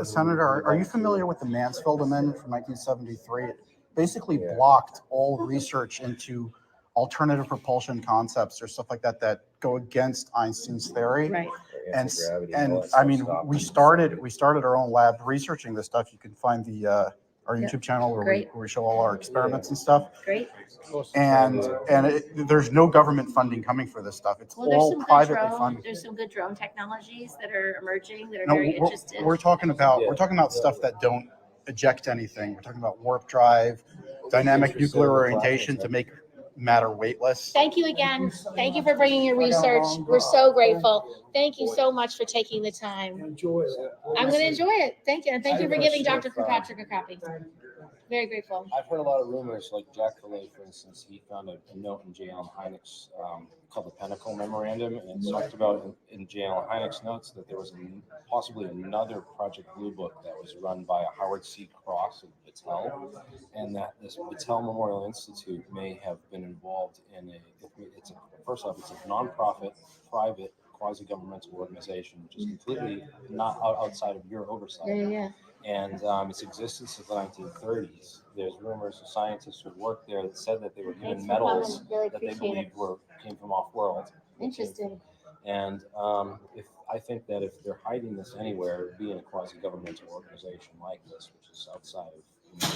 Senator, are you familiar with the Mansfield Amendment from 1973? It basically blocked all research into alternative propulsion concepts or stuff like that that go against Einstein's theory. Right. And I mean, we started our own lab researching this stuff. You can find our YouTube channel where we show all our experiments and stuff. Great. And there's no government funding coming for this stuff. It's all privately funded. There's some good drone technologies that are emerging that are very interesting. We're talking about stuff that don't eject anything. We're talking about warp drive, dynamic nuclear orientation to make matter weightless. Thank you again. Thank you for bringing your research. We're so grateful. Thank you so much for taking the time. Enjoy it. I'm going to enjoy it. Thank you. And thank you for giving Dr. Kirkpatrick a copy. Very grateful. I've heard a lot of rumors, like Jack Fillet, for instance, he found a note in J. Allen Hynek's called the Pentacle Memorandum, and it talked about in J. Allen Hynek's notes that there was possibly another Project Blue Book that was run by a Howard C. Cross of Battelle, and that this Battelle Memorial Institute may have been involved in first off, it's a nonprofit, private, quasi-governmental organization, which is completely not outside of your oversight. Yeah. And its existence since the 1930s. There's rumors of scientists who worked there that said that they were given metals that they believed came from off-world. Interesting. And I think that if they're hiding this anywhere, it would be in a quasi-governmental organization like this, which is outside of.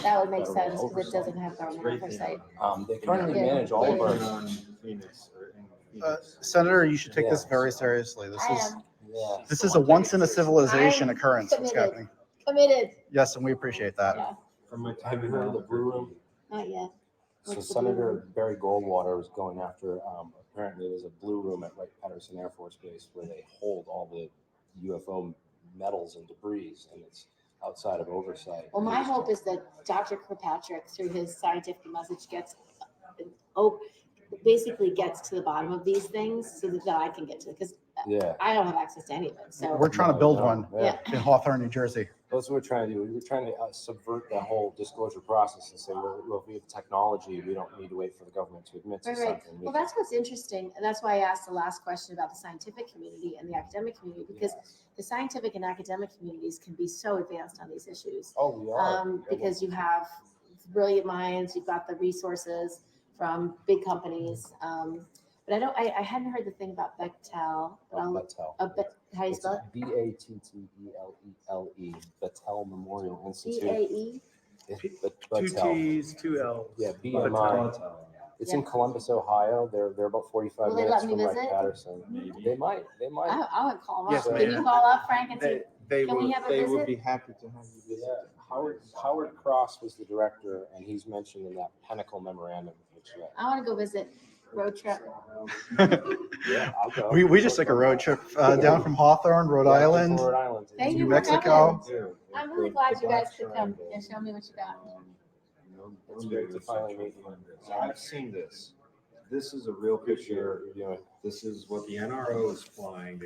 That would make sense because it doesn't have government oversight. They currently manage all of our. Senator, you should take this very seriously. This is a once in a civilization occurrence that's happening. Committed. Yes, and we appreciate that. Yeah. Have you heard of the Blue Room? Not yet. So Senator Barry Goldwater was going after, apparently there's a Blue Room at Wright-Patterson Air Force Base where they hold all the UFO metals and debris, and it's outside of oversight. Well, my hope is that Dr. Kirkpatrick, through his scientific message, basically gets to the bottom of these things so that I can get to it, because I don't have access to any of it. So we're trying to build one in Hawthorne, New Jersey. That's what we're trying to do. We're trying to subvert that whole disclosure process and say, well, if we have technology, we don't need to wait for the government to admit to something. Well, that's what's interesting. And that's why I asked the last question about the scientific community and the academic community, because the scientific and academic communities can be so advanced on these issues. Oh, we are. Because you have brilliant minds, you've got the resources from big companies. But I hadn't heard the thing about Battelle. Battelle. How do you spell it? Battelle. Battelle Memorial Institute. BAE? Two T's, two L's. Yeah, BMI. It's in Columbus, Ohio. They're about 45 minutes from Wright-Patterson. They might. I would call them Yes, up. ma'am. Can you call up, Frank, and say, They can we have a visit? would be happy to have you visit. Howard Cross was the director, and he's mentioned in that Pentacle Memorandum. I want to go visit. Road trip. Yeah, I'll go. We just took a road trip down from Hawthorne, Rhode Island, Thank New you for Mexico. coming. I'm really glad you guys could come and show me what you got. It's great to finally meet you. I've seen this. This is a real picture. This is what the NRO is flying.